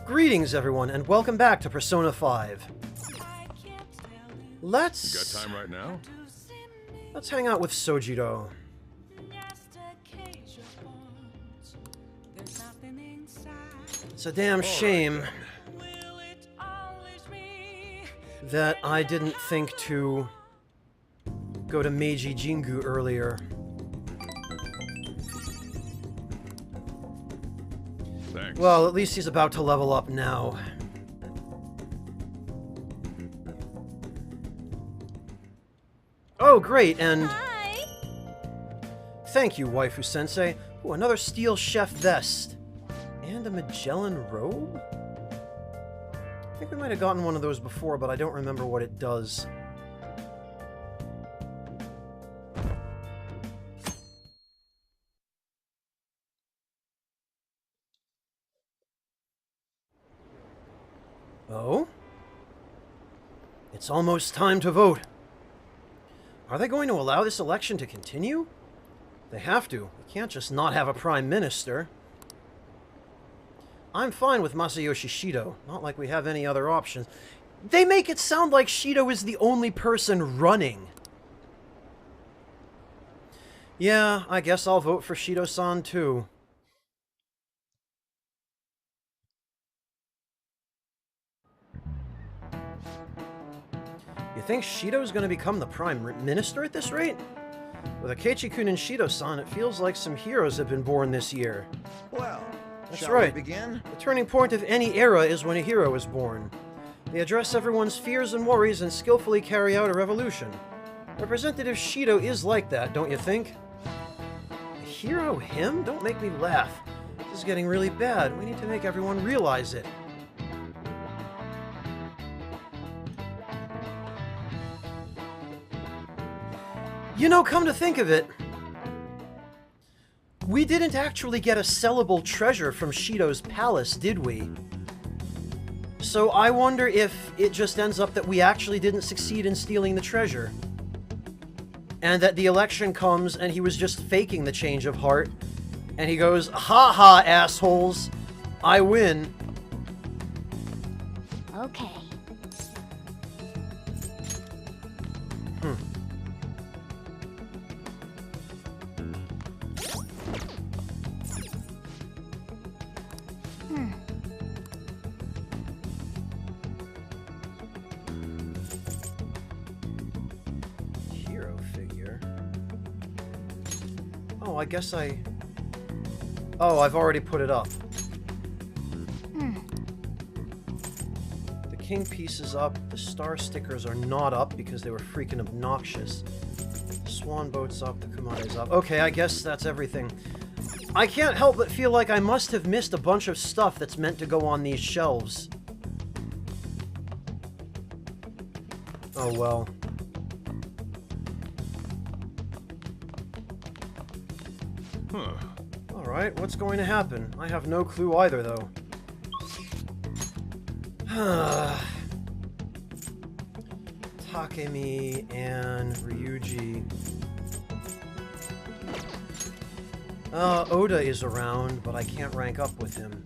Greetings, everyone, and welcome back to Persona 5. Got time right now? Let's hang out with Sojiro. It's a damn shame that I didn't think to go to Meiji Jingu earlier. Thanks. Well, at least he's about to level up now. Oh, great, and... Hi. Thank you, Waifu-sensei. Ooh, another steel chef vest. And a Magellan robe? I think we might have gotten one of those before, but I don't remember what it does. Oh? It's almost time to vote. Are they going to allow this election to continue? They have to. We can't just not have a prime minister. I'm fine with Masayoshi Shido. Not like we have any other options. They make it sound like Shido is the only person running. Yeah, I guess I'll vote for Shido-san too. You think Shido's gonna become the prime minister at this rate? With Akechi-kun and Shido-san, it feels like some heroes have been born this year. Well, That's shall right. we begin? The turning point of any era is when a hero is born. They address everyone's fears and worries and skillfully carry out a revolution. Representative Shido is like that, don't you think? A hero? Him? Don't make me laugh. This is getting really bad. We need to make everyone realize it. You know, come to think of it, we didn't actually get a sellable treasure from Shido's palace, did we? So I wonder if it just ends up that we actually didn't succeed in stealing the treasure. And that the election comes and he was just faking the change of heart. And he goes, "Ha ha, assholes, I win." Okay. Hero figure. Oh, I guess I... Oh, I've already put it up. The king piece is up. The star stickers are not up because they were freaking obnoxious. The swan boat's up. The Kumare's up. Okay, I guess that's everything. I can't help but feel like I must have missed a bunch of stuff that's meant to go on these shelves. Oh well. Huh. Alright, what's going to happen? I have no clue either, though. Takemi and Ryuji. Oda is around, but I can't rank up with him.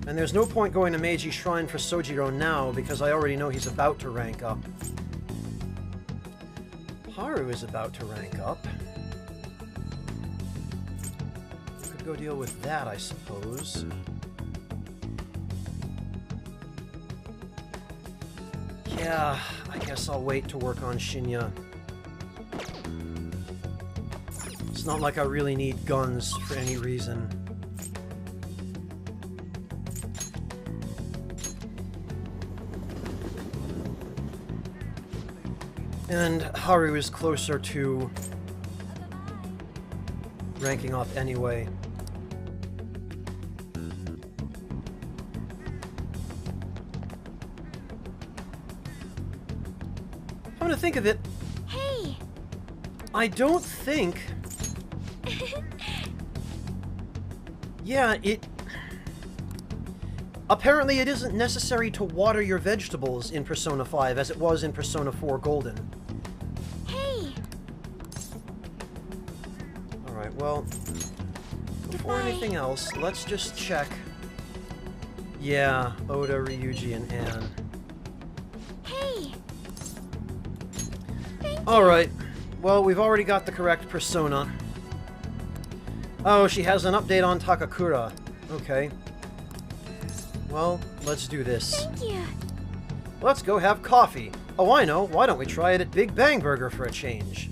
And there's no point going to Meiji Shrine for Sojiro now, because I already know he's about to rank up. Haru is about to rank up. We could go deal with that, I suppose. Yeah, I guess I'll wait to work on Shinya. It's not like I really need guns for any reason. And Haru is closer to ranking up anyway. Come to think of it, Hey. I don't think... Yeah, apparently it isn't necessary to water your vegetables in Persona 5 as it was in Persona 4 Golden. Hey. Alright, well... before anything else, let's just check. Yeah, Oda, Ryuji, and Anne. Hey. Alright. Well, we've already got the correct persona. Oh, she has an update on Takakura. Okay. Well, let's do this. Thank you. Let's go have coffee. Oh, I know. Why don't we try it at Big Bang Burger for a change?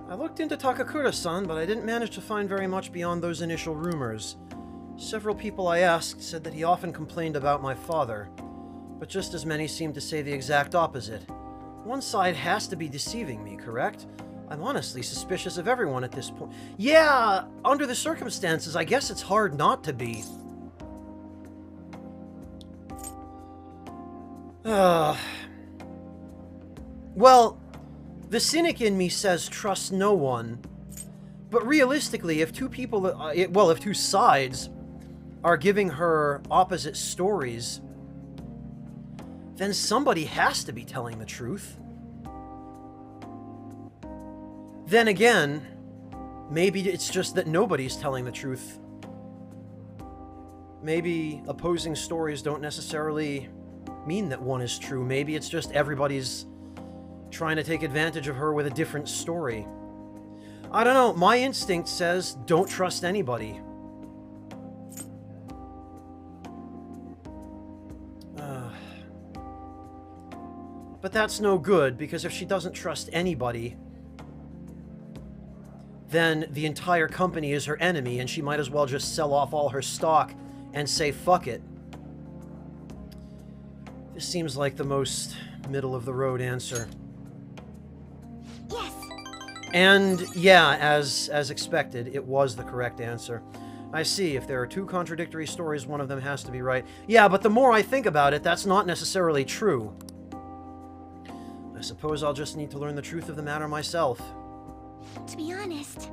I looked into Takakura-san, but I didn't manage to find very much beyond those initial rumors. Several people I asked said that he often complained about my father, but just as many seemed to say the exact opposite. One side has to be deceiving me, correct? I'm honestly suspicious of everyone at this point. Yeah, under the circumstances, I guess it's hard not to be. Well, the cynic in me says trust no one. But realistically, if two people, if two sides are giving her opposite stories, then somebody has to be telling the truth. Then again, maybe it's just that nobody's telling the truth. Maybe opposing stories don't necessarily mean that one is true. Maybe it's just everybody's trying to take advantage of her with a different story. I don't know. My instinct says don't trust anybody. But that's no good, because if she doesn't trust anybody, then the entire company is her enemy, and she might as well just sell off all her stock and say fuck it. This seems like the most middle-of-the-road answer. Yes. And yeah, as expected, it was the correct answer. I see, if there are two contradictory stories, one of them has to be right. Yeah, but the more I think about it, that's not necessarily true. I suppose I'll just need to learn the truth of the matter myself. To be honest,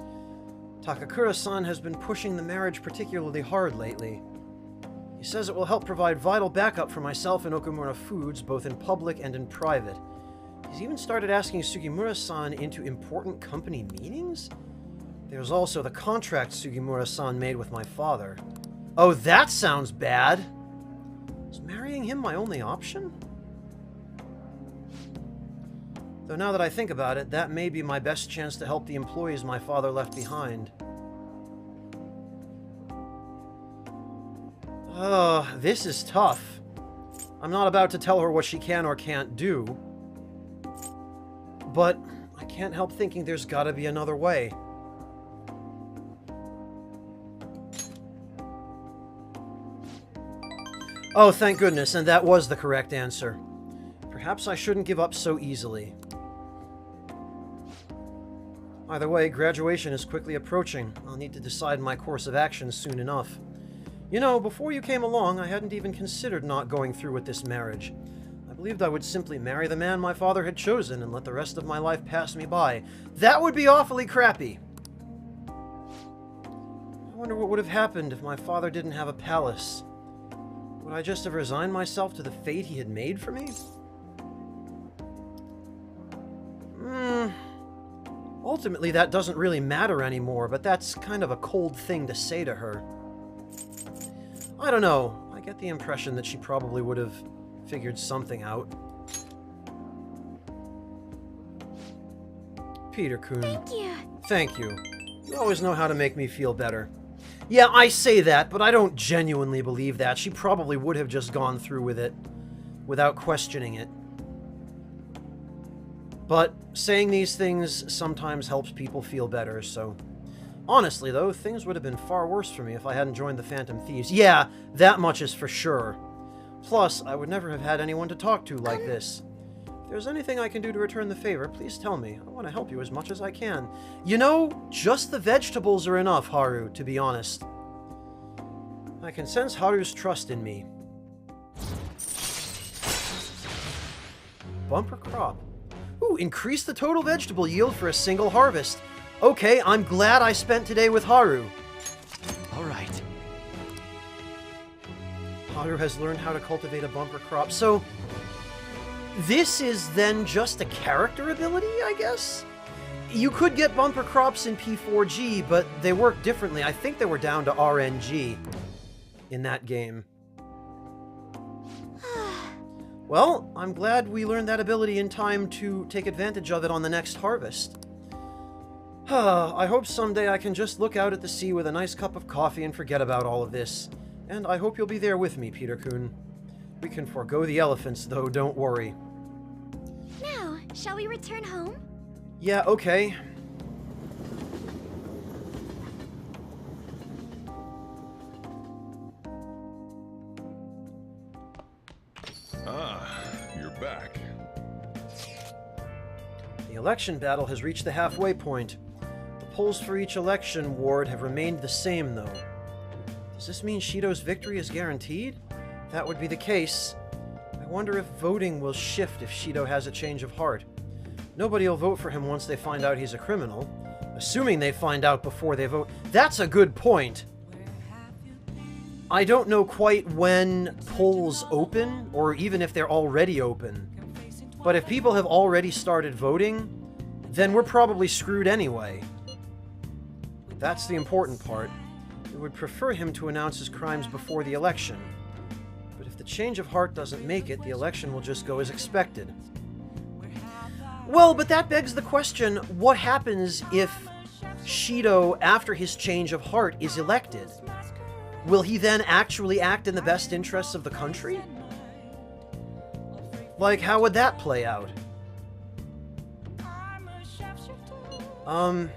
Takakura-san has been pushing the marriage particularly hard lately. He says it will help provide vital backup for myself and Okumura Foods, both in public and in private. He's even started asking Sugimura-san into important company meetings? There's also the contract Sugimura-san made with my father. Oh, that sounds bad! Is marrying him my only option? Though now that I think about it, that may be my best chance to help the employees my father left behind. This is tough. I'm not about to tell her what she can or can't do. But I can't help thinking there's gotta be another way. Oh, thank goodness, and that was the correct answer. Perhaps I shouldn't give up so easily. Either way, graduation is quickly approaching. I'll need to decide my course of action soon enough. You know, before you came along, I hadn't even considered not going through with this marriage. I believed I would simply marry the man my father had chosen and let the rest of my life pass me by. That would be awfully crappy. I wonder what would have happened if my father didn't have a palace. Would I just have resigned myself to the fate he had made for me? Ultimately, that doesn't really matter anymore, but that's kind of a cold thing to say to her. I don't know. I get the impression that she probably would have figured something out. Peter-kun. Thank you. Thank you. You always know how to make me feel better. Yeah, I say that, but I don't genuinely believe that. She probably would have just gone through with it without questioning it. But saying these things sometimes helps people feel better, so... Honestly, though, things would have been far worse for me if I hadn't joined the Phantom Thieves. Yeah, that much is for sure. Plus, I would never have had anyone to talk to like this. If there's anything I can do to return the favor, please tell me. I want to help you as much as I can. You know, just the vegetables are enough, Haru, to be honest. I can sense Haru's trust in me. Bumper crop. Ooh, increase the total vegetable yield for a single harvest. Okay, I'm glad I spent today with Haru. Alright. Haru has learned how to cultivate a bumper crop, so... this is then just a character ability, I guess? You could get bumper crops in P4G, but they work differently. I think they were down to RNG in that game. Well, I'm glad we learned that ability in time to take advantage of it on the next harvest. I hope someday I can just look out at the sea with a nice cup of coffee and forget about all of this. And I hope you'll be there with me, Peter-kun. We can forego the elephants, though, don't worry. Now, shall we return home? Yeah, okay. Ah, you're back. The election battle has reached the halfway point. The polls for each election ward have remained the same, though. Does this mean Shido's victory is guaranteed? If that would be the case, I wonder if voting will shift if Shido has a change of heart. Nobody will vote for him once they find out he's a criminal. Assuming they find out before they vote. That's a good point. I don't know quite when polls open, or even if they're already open. But if people have already started voting, then we're probably screwed anyway. That's the important part. We would prefer him to announce his crimes before the election. But if the change of heart doesn't make it, the election will just go as expected. Well, but that begs the question, what happens if Shido, after his change of heart, is elected? Will he then actually act in the best interests of the country? Like, how would that play out? I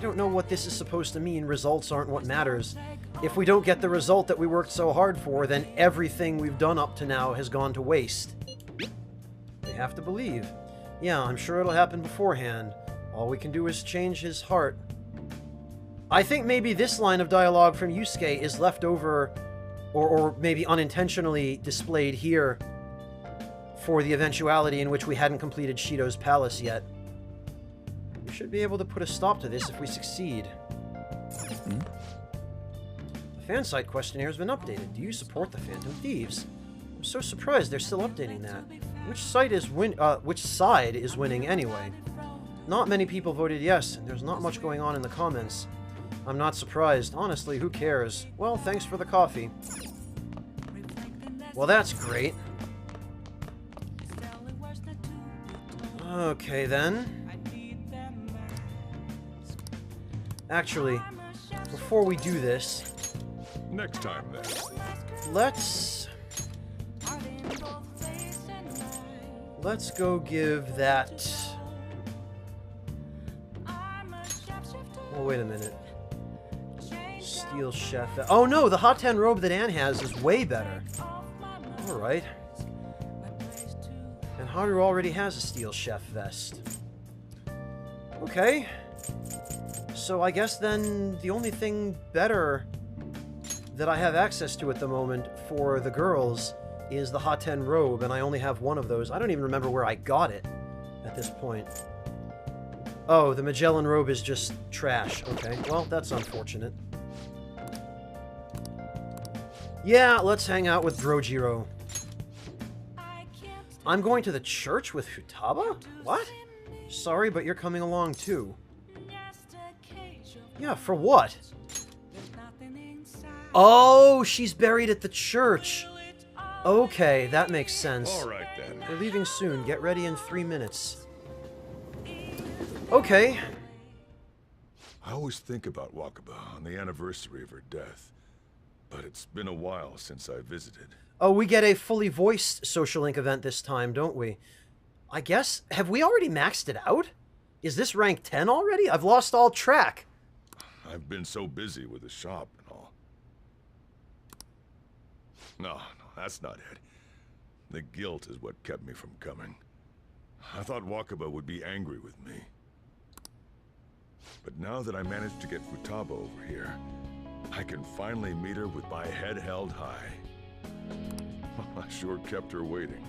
don't know what this is supposed to mean. Results aren't what matters. If we don't get the result that we worked so hard for, then everything we've done up to now has gone to waste. They have to believe. Yeah, I'm sure it'll happen beforehand. All we can do is change his heart. I think maybe this line of dialogue from Yusuke is left over, or maybe unintentionally displayed here, for the eventuality in which we hadn't completed Shido's palace yet. We should be able to put a stop to this if we succeed. The fan site questionnaire has been updated. Do you support the Phantom Thieves? I'm so surprised they're still updating that. Which side is winning anyway? Not many people voted yes, and there's not much going on in the comments. I'm not surprised. Honestly, who cares? Well, thanks for the coffee. Well, that's great. Okay, then. Actually, before we do this... Next time, then. Let's go give that... Oh, wait a minute. Steel Chef... Oh no, the Haten robe that Anne has is way better. Alright. And Haru already has a Steel Chef vest. Okay. So I guess then the only thing better that I have access to at the moment for the girls is the Haten robe, and I only have one of those. I don't even remember where I got it at this point. Oh, the Magellan robe is just trash. Okay, well, that's unfortunate. Yeah, let's hang out with Drojiro. I'm going to the church with Futaba? What? Sorry, but you're coming along too. Yeah, for what? Oh, she's buried at the church. Okay, that makes sense. All right, then. We're leaving soon. Get ready in 3 minutes. Okay. I always think about Wakaba on the anniversary of her death, but it's been a while since I visited. Oh, we get a fully voiced Social Link event this time, don't we? I guess... Have we already maxed it out? Is this rank 10 already? I've lost all track. I've been so busy with the shop and all. No, that's not it. The guilt is what kept me from coming. I thought Wakaba would be angry with me. But now that I managed to get Futaba over here, I can finally meet her with my head held high. I sure kept her waiting.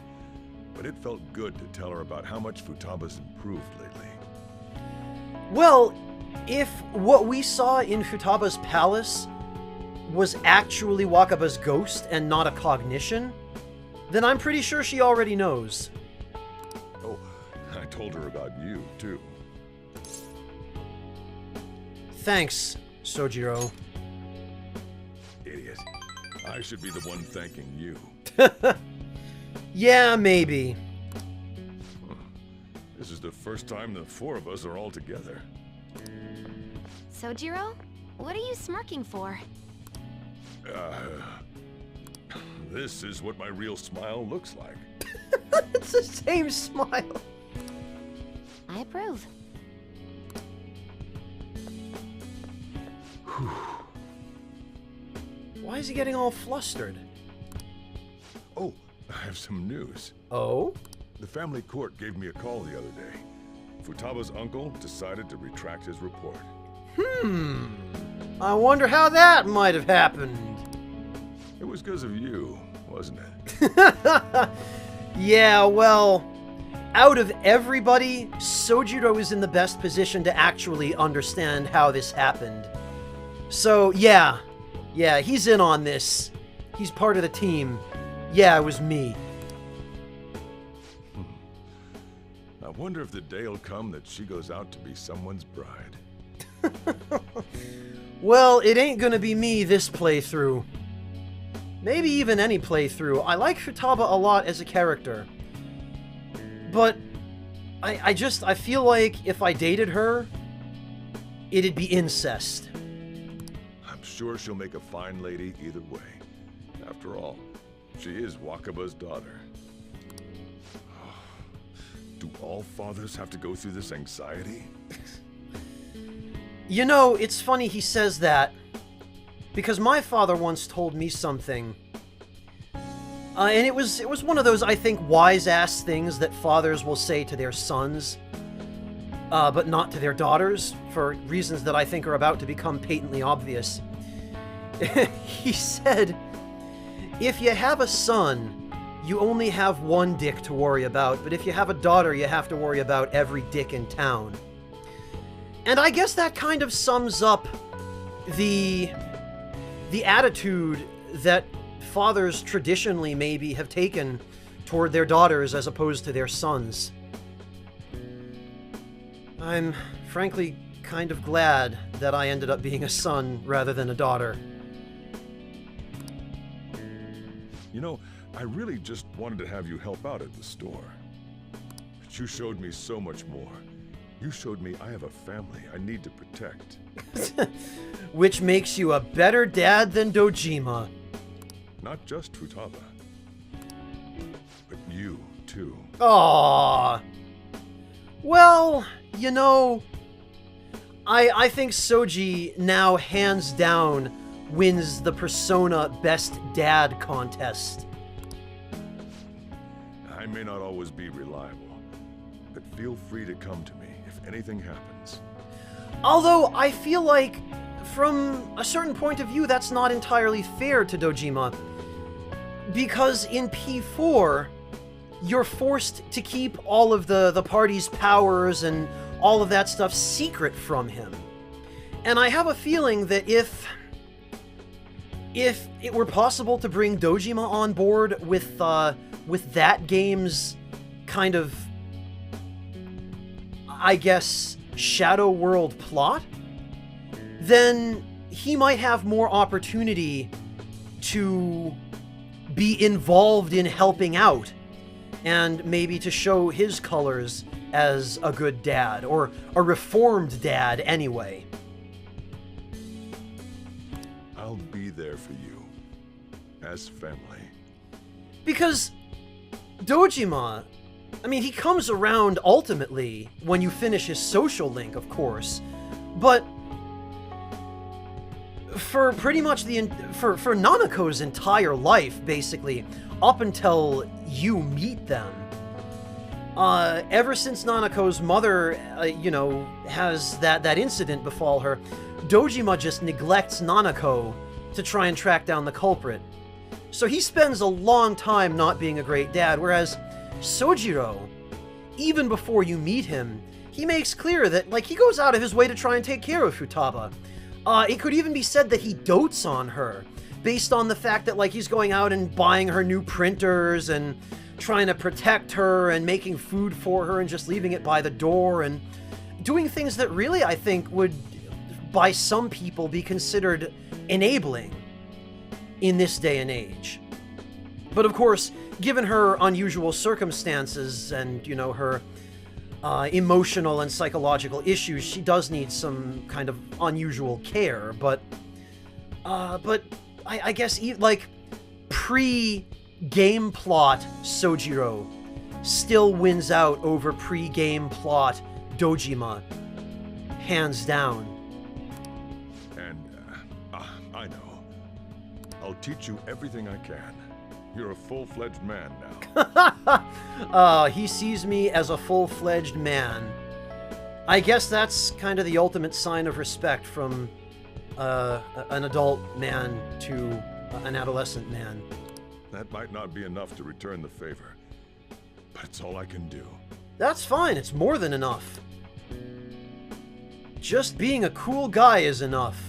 But it felt good to tell her about how much Futaba's improved lately. Well, if what we saw in Futaba's palace was actually Wakaba's ghost and not a cognition, then I'm pretty sure she already knows. Oh, I told her about you, too. Thanks, Sojiro. Idiot. I should be the one thanking you. Yeah, maybe. This is the first time the four of us are all together. Sojiro, what are you smirking for? This is what my real smile looks like. It's the same smile. I approve. Why is he getting all flustered? Oh, I have some news. Oh? The family court gave me a call the other day. Futaba's uncle decided to retract his report. I wonder how that might have happened. It was because of you, wasn't it? Yeah, well, out of everybody, Sojiro is in the best position to actually understand how this happened. So, yeah, he's in on this. He's part of the team. Yeah, it was me. I wonder if the day will come that she goes out to be someone's bride. Well, it ain't gonna be me this playthrough. Maybe even any playthrough. I like Futaba a lot as a character. But I feel like if I dated her, it'd be incest. I'm sure she'll make a fine lady either way. After all, she is Wakaba's daughter. Do all fathers have to go through this anxiety? You know, it's funny he says that, because my father once told me something. And it was one of those, I think, wise-ass things that fathers will say to their sons, but not to their daughters, for reasons that I think are about to become patently obvious. He said, if you have a son, you only have one dick to worry about, but if you have a daughter, you have to worry about every dick in town. And I guess that kind of sums up the attitude that fathers traditionally maybe have taken toward their daughters as opposed to their sons. I'm frankly kind of glad that I ended up being a son rather than a daughter. You know, I really just wanted to have you help out at the store. But you showed me so much more. You showed me I have a family I need to protect. Which makes you a better dad than Dojima. Not just Futaba, but you, too. Aww. Well, you know, I think Soji now hands down wins the Persona Best Dad contest. I may not always be reliable, but feel free to come to me if anything happens. Although, I feel like, from a certain point of view, that's not entirely fair to Dojima. Because in P4, you're forced to keep all of the party's powers and all of that stuff secret from him. And I have a feeling that if it were possible to bring Dojima on board with that game's kind of, I guess, Shadow World plot, then he might have more opportunity to be involved in helping out, and maybe to show his colors as a good dad, or a reformed dad anyway. I'll be there for you, as family. Because Dojima, I mean, he comes around ultimately when you finish his social link, of course, but for pretty much for Nanako's entire life, basically, up until you meet them, ever since Nanako's mother, has that incident befall her, Dojima just neglects Nanako to try and track down the culprit. So he spends a long time not being a great dad, whereas Sojiro, even before you meet him, he makes clear that, like, he goes out of his way to try and take care of Futaba. It could even be said that he dotes on her, based on the fact that, like, he's going out and buying her new printers and trying to protect her and making food for her and just leaving it by the door and doing things that really, I think, would, by some people, be considered enabling in this day and age. But of course, given her unusual circumstances and, you know, her emotional and psychological issues, she does need some kind of unusual care. But I guess, like, pre-game plot Sojiro still wins out over pre-game plot Dojima, hands down. And, I know. I'll teach you everything I can. You're a full-fledged man now. He sees me as a full-fledged man. I guess that's kind of the ultimate sign of respect from an adult man to an adolescent man. That might not be enough to return the favor, but it's all I can do. That's fine, it's more than enough. Just being a cool guy is enough.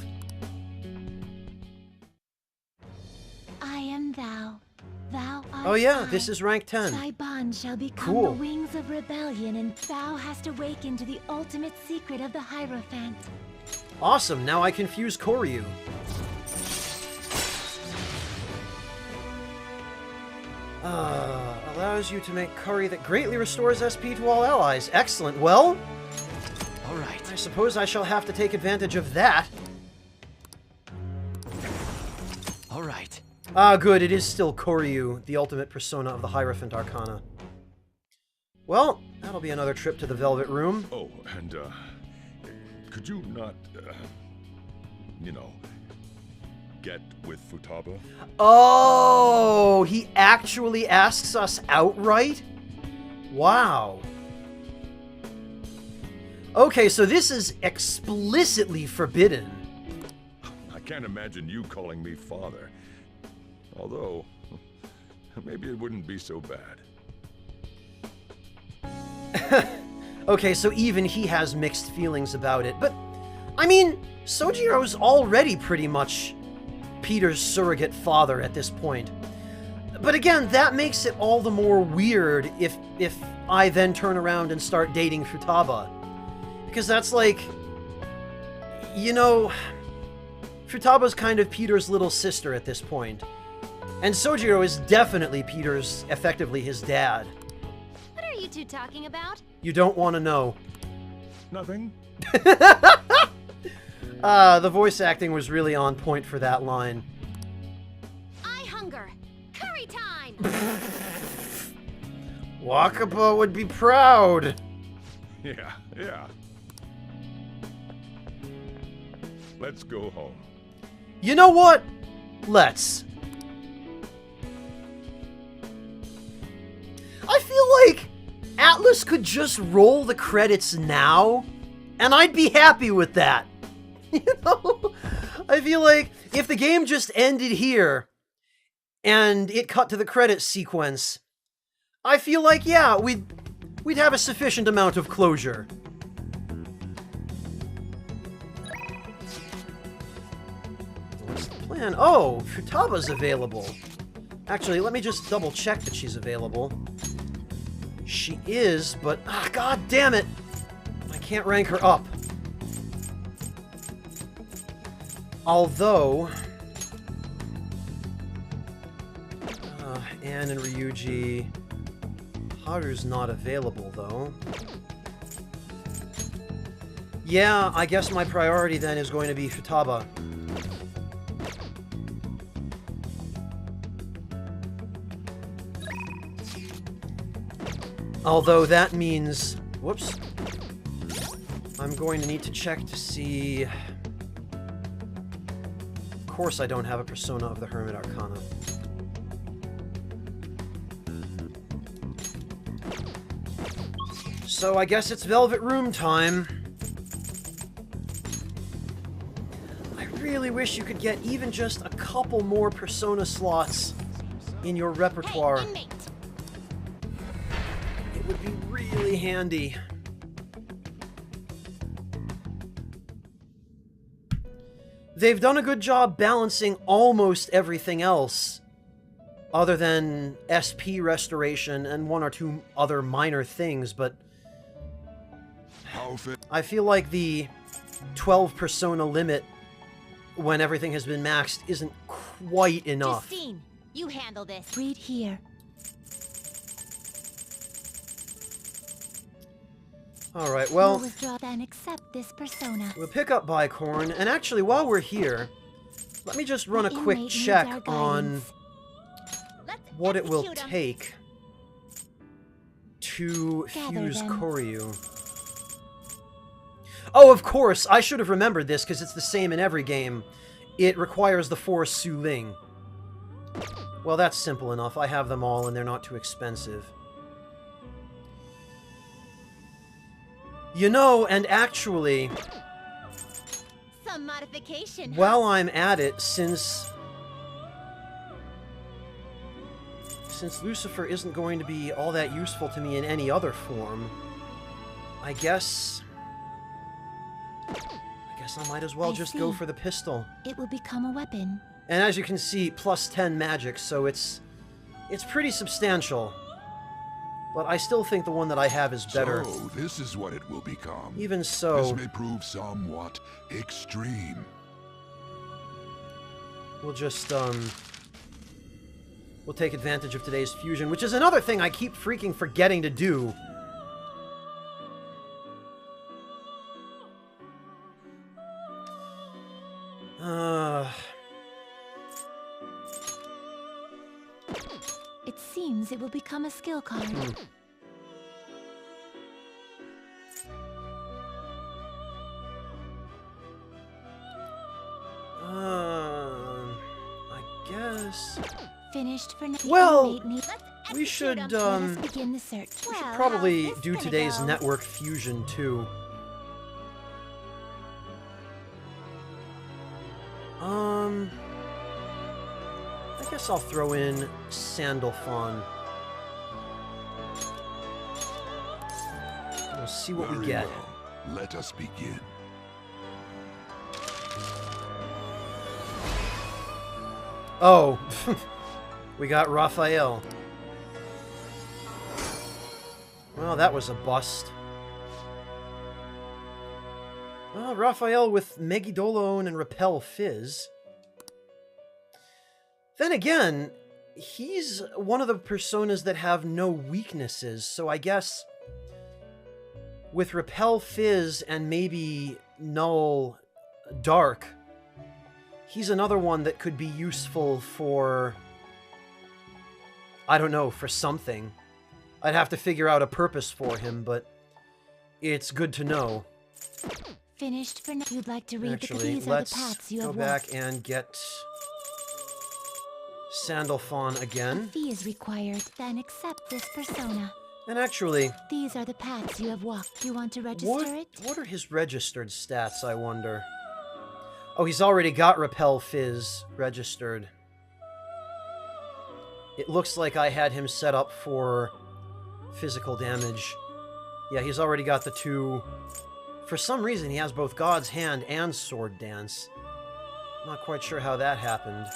I am thou. Thou art Oh yeah, I. this is rank 10. Thy bond shall become Cool. the wings of rebellion, and thou hast awakened to the ultimate secret of the Hierophant. Awesome, now I can fuse Koryu. Allows you to make curry that greatly restores SP to all allies. Excellent. Well, All right. I suppose I shall have to take advantage of that. All right. Ah, good, it is still Koryu, the ultimate persona of the Hierophant Arcana. Well, that'll be another trip to the Velvet Room. Oh, and, could you not, you know, get with Futaba? Oh, he actually asks us outright? Wow. Okay, so this is explicitly forbidden. I can't imagine you calling me father. Although, maybe it wouldn't be so bad. Okay, so even he has mixed feelings about it. But, I mean, Sojiro's already pretty much Peter's surrogate father at this point. But again, that makes it all the more weird if I then turn around and start dating Futaba. Because that's like, you know, Futaba's kind of Peter's little sister at this point. And Sojiro is definitely Peter's, effectively his dad. What are you two talking about? You don't want to know. Nothing? The voice acting was really on point for that line. I hunger. Curry time! Wakaba would be proud. Yeah. Let's go home. You know what? Let's. I feel like Atlas could just roll the credits now, and I'd be happy with that. You know? I feel like if the game just ended here, and it cut to the credits sequence, I feel like, yeah, we'd have a sufficient amount of closure. What's the plan? Oh, Futaba's available. Actually, let me just double check that she's available. She is, but god damn it! I can't rank her up. Although, Anne and Ryuji, Haru's not available though. Yeah, I guess my priority then is going to be Futaba. Although that means, whoops, I'm going to need to check to see. Of course I don't have a persona of the Hermit Arcana. So I guess it's Velvet Room time. I really wish you could get even just a couple more persona slots in your repertoire. Hey, inmate. It would be really handy. They've done a good job balancing almost everything else, other than SP restoration and one or two other minor things, but I feel like the 12 persona limit when everything has been maxed isn't quite enough. Justine, you handle this. Read here. Alright, well, We'll withdraw and accept this persona. we'll pick up Bicorn, and actually, while we're here, let me just run a The quick inmate needs check our on guidance. Let's what it will execute 'em. take to Gather fuse them. Koryu. Oh, of course, I should have remembered this, because it's the same in every game. It requires the 4 Suling. Well, that's simple enough. I have them all, and they're not too expensive. You know, and actually, Some modification. huh? while I'm at it, since Lucifer isn't going to be all that useful to me in any other form, I guess I might as well I just go see. for the pistol. It will become a weapon. And as you can see, plus 10 magic, so it's pretty substantial. But I still think the one that I have is better. So, this is what it will become. Even so, This may prove somewhat extreme. we'll just, we'll take advantage of today's fusion, which is another thing I keep freaking forgetting to do. It seems it will become a skill card. I guess Finished for now. Well, we we should, Let us begin the search. we should Well, probably how's this do gonna today's go? network fusion, too. I guess I'll throw in Sandalphon. We'll see what we Very get. well. Let us begin. Oh, we got Raphael. Well, that was a bust. Well, Raphael with Megidolone and Repel Fizz. Then again, he's one of the personas that have no weaknesses, so I guess with Repel Fizz and maybe Null Dark, he's another one that could be useful for, I don't know, for something. I'd have to figure out a purpose for him, but it's good to know. Finished for now. You'd like to read Actually, these are the let's paths you go have back walked. and get Sandalphon A again. fee is required, then accept this persona. And actually, These are the paths you have walked. You want to register it? what are his registered stats, I wonder? Oh, he's already got Repel Fizz registered. It looks like I had him set up for physical damage. Yeah, he's already got the 2. For some reason, he has both God's Hand and Sword Dance. Not quite sure how that happened.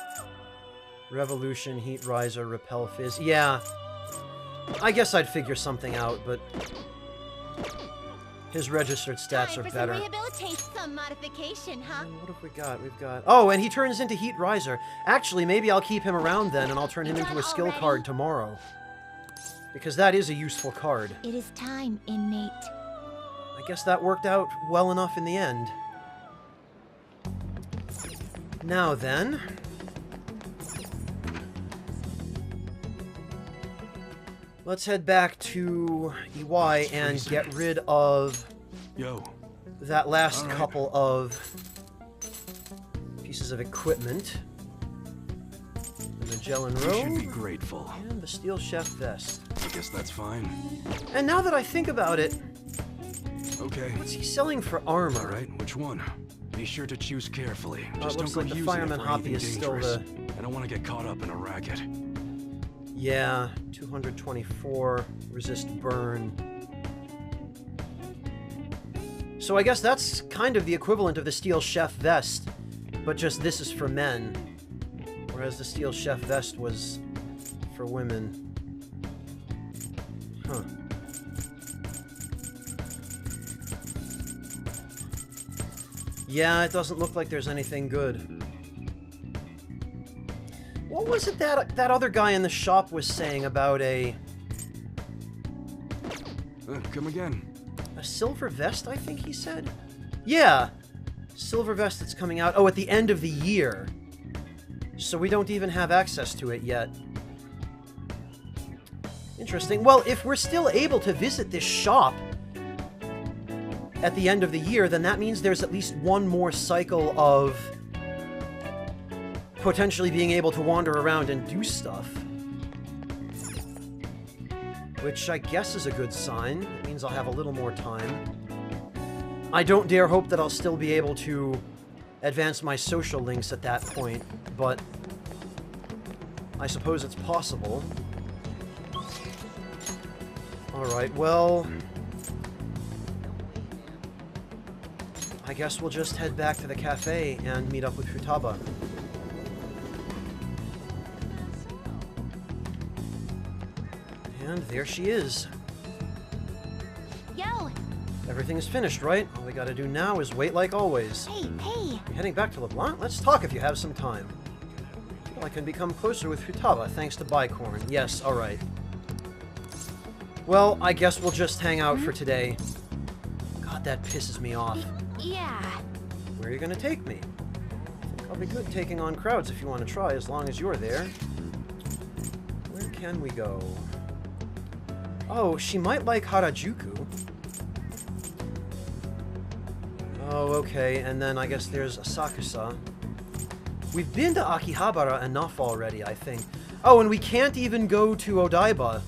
Revolution, Heat Riser, Repel Fizz. Yeah, I guess I'd figure something out, but his registered stats Time are for better. Some rehabilitate, some modification, huh? And what have we got? We've got... Oh, and he turns into Heat Riser. Actually, maybe I'll keep him around then, and I'll turn him You into a done skill already? card tomorrow. Because that is a useful card. It is time, inmate. I guess that worked out well enough in the end. Now then... let's head back to EY and get rid of Yo. that last All right. couple of pieces of equipment. The Magellan You should be Robe grateful. and the Steel Chef Vest. I guess that's fine. And now that I think about it, Okay. what's he selling for armor? All right, which one? Be sure to choose carefully. it Just looks don't like go the using Fireman it for Hoppy anything is still dangerous. the... I don't want to get caught up in a racket. Yeah, 224, resist burn. So I guess that's kind of the equivalent of the Steel Chef Vest. but just this is for men, whereas the steel chef vest was for women. Huh. Yeah, it doesn't look like there's anything good. What was it that other guy in the shop was saying about a Come again. silver vest, I think he said? Yeah, silver vest that's coming out. Oh, at the end of the year. So we don't even have access to it yet. Interesting. Well, if we're still able to visit this shop at the end of the year, then that means there's at least one more cycle of potentially being able to wander around and do stuff. Which I guess is a good sign. It means I'll have a little more time. I don't dare hope that I'll still be able to advance my social links at that point, but I suppose it's possible. Alright, well, I guess we'll just head back to the cafe and meet up with Futaba. And there she is. Yo! Everything's finished, right? All we gotta do now is wait like always. Hey! You're heading back to LeBlanc? Let's talk if you have some time. Well, I can become closer with Futaba thanks to Bicorn. Yes, alright. Well, I guess we'll just hang out for today. God, that pisses me off. Yeah. Where are you gonna take me? I'll be good taking on crowds if you want to try, as long as you're there. Where can we go? Oh, she might like Harajuku. Oh, okay, and then I guess there's Asakusa. We've been to Akihabara enough already, I think. Oh, and we can't even go to Odaiba.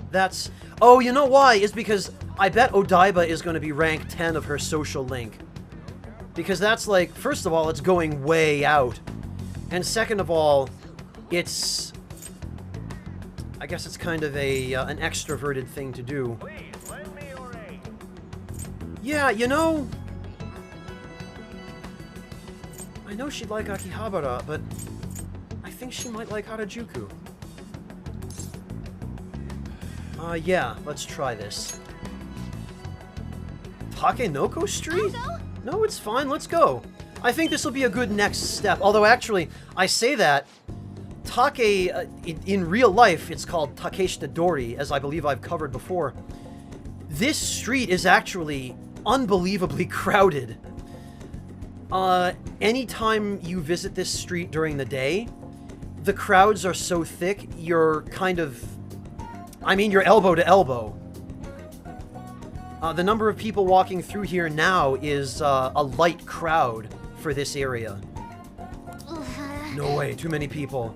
That's... Oh, you know why? It's because I bet Odaiba is going to be rank 10 of her social link. Because that's like, first of all, it's going way out. And second of all, it's... I guess it's kind of a an extroverted thing to do. Yeah, you know... I know she'd like Akihabara, but I think she might like Harajuku. Yeah, let's try this. Takenoko Street? No, it's fine, let's go. I think this will be a good next step. Although, actually, I say that, in real life, it's called Takeshita Dori, as I believe I've covered before. This street is actually unbelievably crowded. Anytime you visit this street during the day, the crowds are so thick, you're kind of... I mean, you're elbow to elbow. The number of people walking through here now is a light crowd for this area. No way, too many people.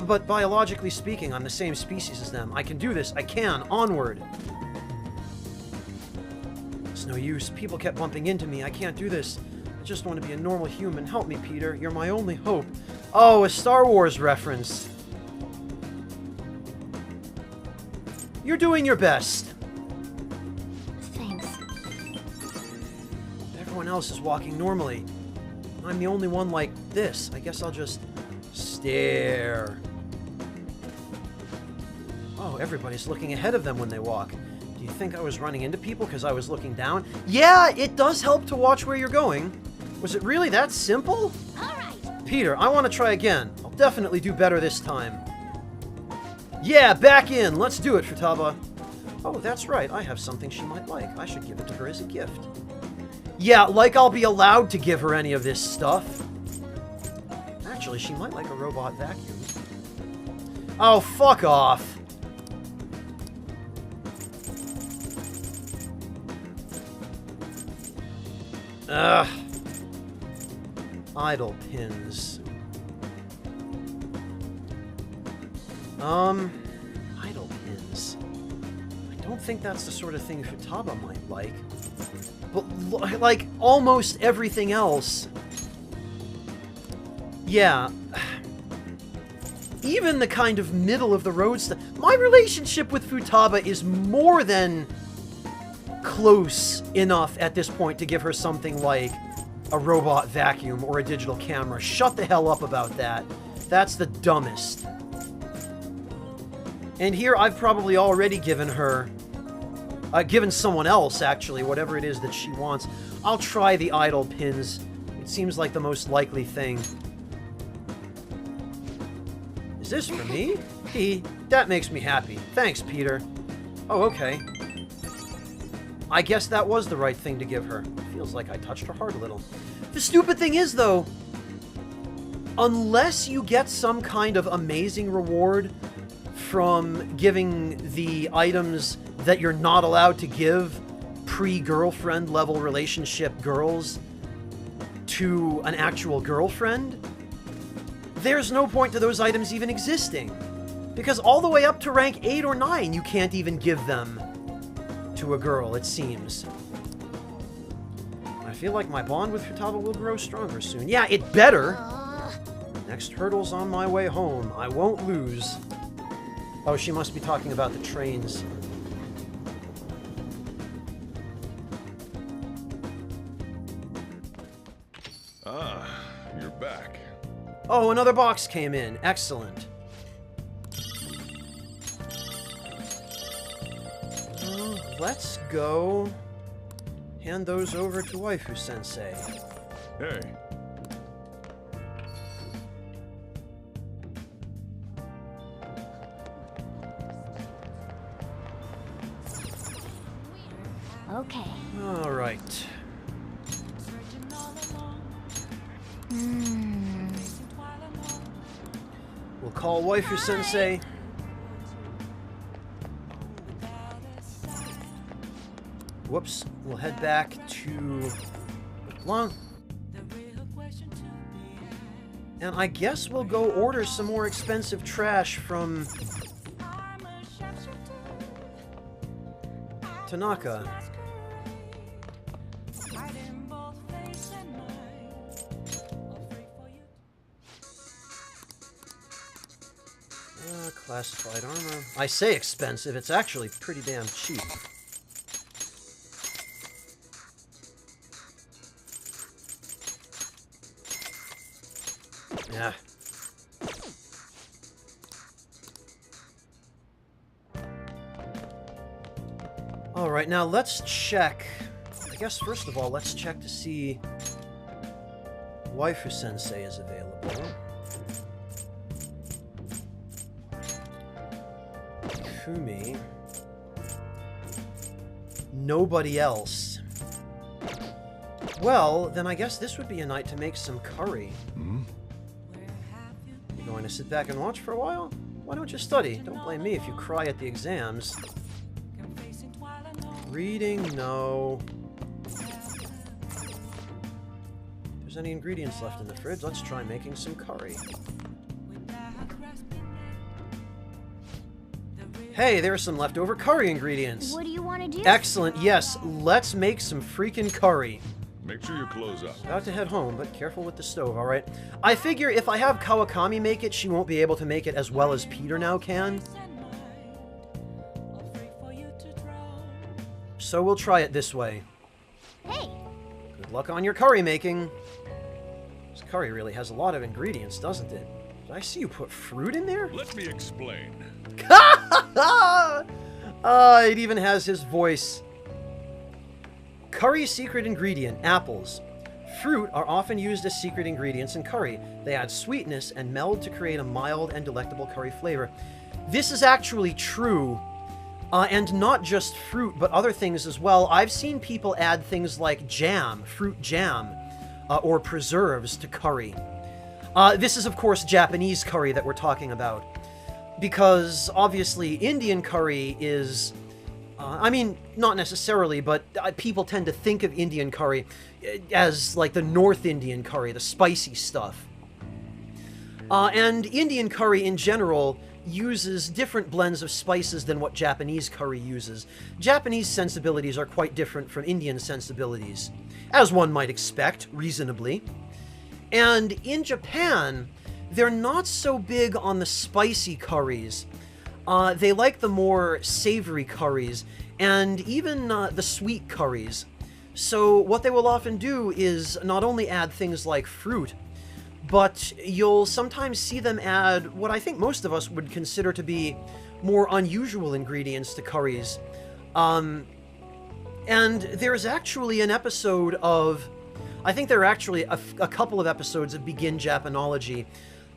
But biologically speaking, I'm the same species as them. I can do this. I can. Onward. It's no use. People kept bumping into me. I can't do this. I just want to be a normal human. Help me, Peter. You're my only hope. Oh, a Star Wars reference. You're doing your best. Thanks. Everyone else is walking normally. I'm the only one like this. I guess I'll just stare. Oh, everybody's looking ahead of them when they walk. Do you think I was running into people because I was looking down? Yeah, it does help to watch where you're going. Was it really that simple? All right. Peter, I want to try again. I'll definitely do better this time. Yeah, back in! Let's do it, Futaba. Oh, that's right. I have something she might like. I should give it to her as a gift. Yeah, like I'll be allowed to give her any of this stuff. Actually, she might like a robot vacuum. Oh, fuck off. Ugh. Idle pins. Idle pins. I don't think that's the sort of thing Futaba might like. But, like, almost everything else... Yeah. Even the kind of middle-of-the-road stuff... My relationship with Futaba is more than close enough at this point to give her something like a robot vacuum or a digital camera. Shut the hell up about that. That's the dumbest. And here I've probably already given her, given someone else, actually, whatever it is that she wants. I'll try the idle pins. It seems like the most likely thing. Is this for me? That makes me happy. Thanks, Peter. Oh, okay. I guess that was the right thing to give her. Feels like I touched her heart a little. The stupid thing is, though, unless you get some kind of amazing reward from giving the items that you're not allowed to give pre-girlfriend level relationship girls to an actual girlfriend, there's no point to those items even existing. Because all the way up to rank 8 or 9, you can't even give them to a girl, it seems. I feel like my bond with Futaba will grow stronger soon. Yeah, it better! Next hurdle's on my way home. I won't lose. Oh, she must be talking about the trains. Ah, you're back. Oh, another box came in. Excellent. Let's go hand those over to Waifu-sensei. Hey. Okay. All right. We'll call Waifu-sensei. Whoops. We'll head back to Long. And I guess we'll go order some more expensive trash from Tanaka. Classified armor. I say expensive, it's actually pretty damn cheap. Yeah. Alright, now let's check. I guess first of all, let's check to see Waifu-sensei is available. Kumi. Nobody else. Well, then I guess this would be a night to make some curry. You going to sit back and watch for a while? Why don't you study? Don't blame me if you cry at the exams. Reading? No. If there's any ingredients left in the fridge, let's try making some curry. Hey, there are some leftover curry ingredients. What do you want to do? Excellent, yes. Let's make some freaking curry. Make sure you close up. About to head home, but careful with the stove, alright? I figure if I have Kawakami make it, she won't be able to make it as well as Peter now can. So we'll try it this way. Hey! Good luck on your curry making. This curry really has a lot of ingredients, doesn't it? Did I see you put fruit in there? Let me explain. It even has his voice. Curry secret ingredient, apples. Fruit are often used as secret ingredients in curry. They add sweetness and meld to create a mild and delectable curry flavor. This is actually true. And not just fruit, but other things as well. I've seen people add things like jam, fruit jam, or preserves to curry. This is, of course, Japanese curry that we're talking about. Because, obviously, Indian curry is... I mean, not necessarily, but people tend to think of Indian curry as, like, the North Indian curry, the spicy stuff. And Indian curry, in general, uses different blends of spices than what Japanese curry uses. Japanese sensibilities are quite different from Indian sensibilities, as one might expect, reasonably. And in Japan, they're not so big on the spicy curries. They like the more savory curries, and even the sweet curries. So what they will often do is not only add things like fruit, but you'll sometimes see them add what I think most of us would consider to be more unusual ingredients to curries. And there's actually an episode of... I think there are actually a couple of episodes of Begin Japanology.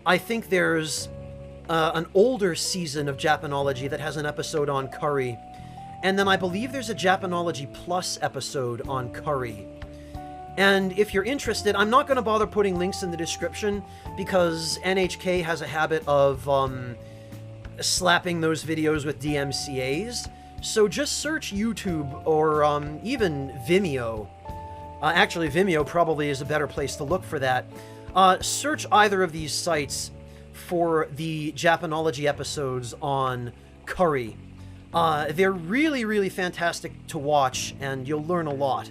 I think there's an older season of Japanology that has an episode on curry. And then I believe there's a Japanology Plus episode on curry. And if you're interested, I'm not going to bother putting links in the description because NHK has a habit of slapping those videos with DMCAs. So just search YouTube or even Vimeo. Actually, Vimeo probably is a better place to look for that. Search either of these sites for the Japanology episodes on curry. They're really, really fantastic to watch, and you'll learn a lot.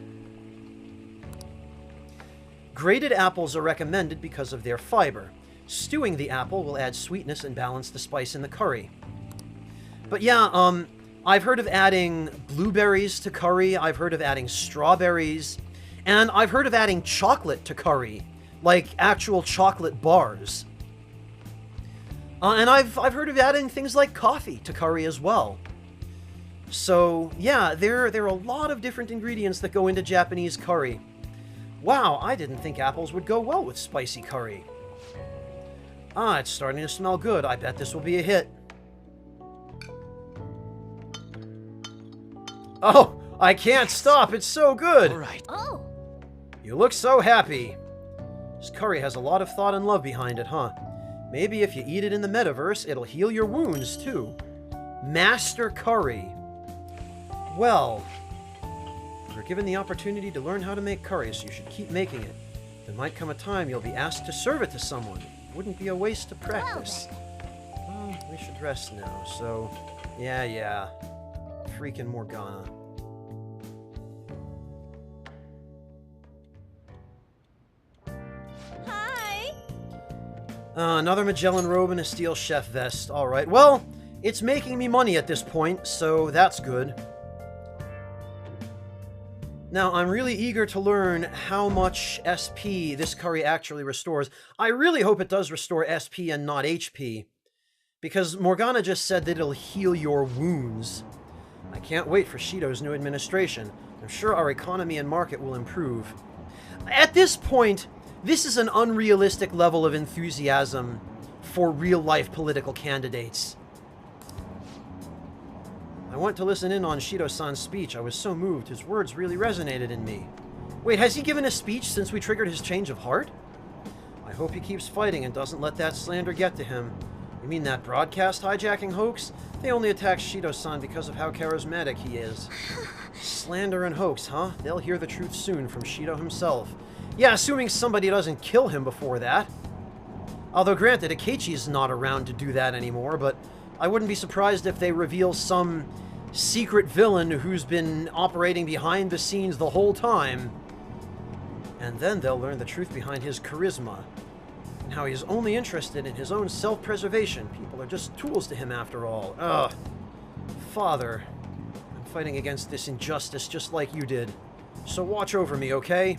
Grated apples are recommended because of their fiber. Stewing the apple will add sweetness and balance the spice in the curry. But yeah, I've heard of adding blueberries to curry, I've heard of adding strawberries, and I've heard of adding chocolate to curry, like actual chocolate bars. And I've heard of adding things like coffee to curry as well. So yeah, there are a lot of different ingredients that go into Japanese curry. Wow, I didn't think apples would go well with spicy curry. Ah, it's starting to smell good. I bet this will be a hit. Oh, I can't stop. It's so good. All right. Oh, You look so happy. This curry has a lot of thought and love behind it, huh? Maybe if you eat it in the metaverse, it'll heal your wounds, too. Master Curry. Well, you're given the opportunity to learn how to make curry, so you should keep making it. There might come a time you'll be asked to serve it to someone. It wouldn't be a waste to practice. Well, we should rest now, so... Yeah. Freaking Morgana. hi. Another Magellan robe and a steel chef vest. Alright, well, it's making me money at this point, so that's good. Now, I'm really eager to learn how much SP this curry actually restores. I really hope it does restore SP and not HP, because Morgana just said that it'll heal your wounds. I can't wait for Shido's new administration. I'm sure our economy and market will improve. At this point, this is an unrealistic level of enthusiasm for real-life political candidates. I went to listen in on Shido-san's speech. I was so moved. His words really resonated in me. Wait, has he given a speech since we triggered his change of heart? I hope he keeps fighting and doesn't let that slander get to him. You mean that broadcast hijacking hoax? They only attack Shido-san because of how charismatic he is. Slander and hoax, huh? They'll hear the truth soon from Shido himself. Yeah, assuming somebody doesn't kill him before that. Although granted, Akechi's not around to do that anymore, but I wouldn't be surprised if they reveal some secret villain who's been operating behind the scenes the whole time. And then they'll learn the truth behind his charisma, and how he's only interested in his own self-preservation. People are just tools to him after all. Ugh. Father, I'm fighting against this injustice just like you did. So watch over me, okay?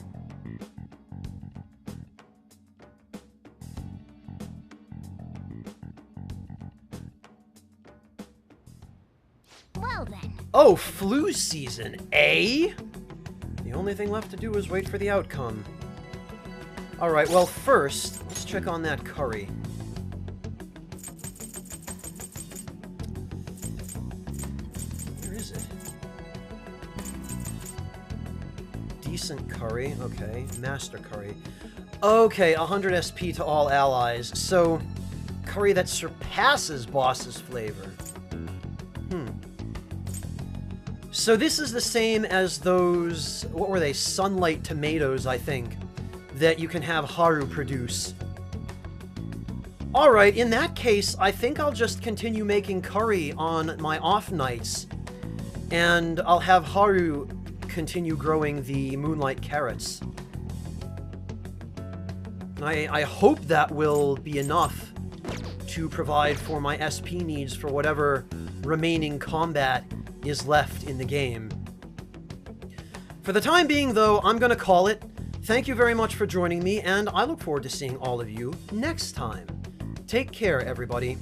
Well then. Oh, flu season, eh? The only thing left to do is wait for the outcome. Alright, well first, let's check on that curry. Where is it? Decent curry, okay. Master curry. Okay, 100 SP to all allies. So, curry that surpasses boss's flavor. So this is the same as those, what were they, sunlight tomatoes, I think, that you can have Haru produce. Alright, in that case, I think I'll just continue making curry on my off nights, and I'll have Haru continue growing the moonlight carrots. I hope that will be enough to provide for my SP needs for whatever remaining combat is left in the game. For the time being, though, I'm gonna call it. Thank you very much for joining me, and I look forward to seeing all of you next time. Take care, everybody.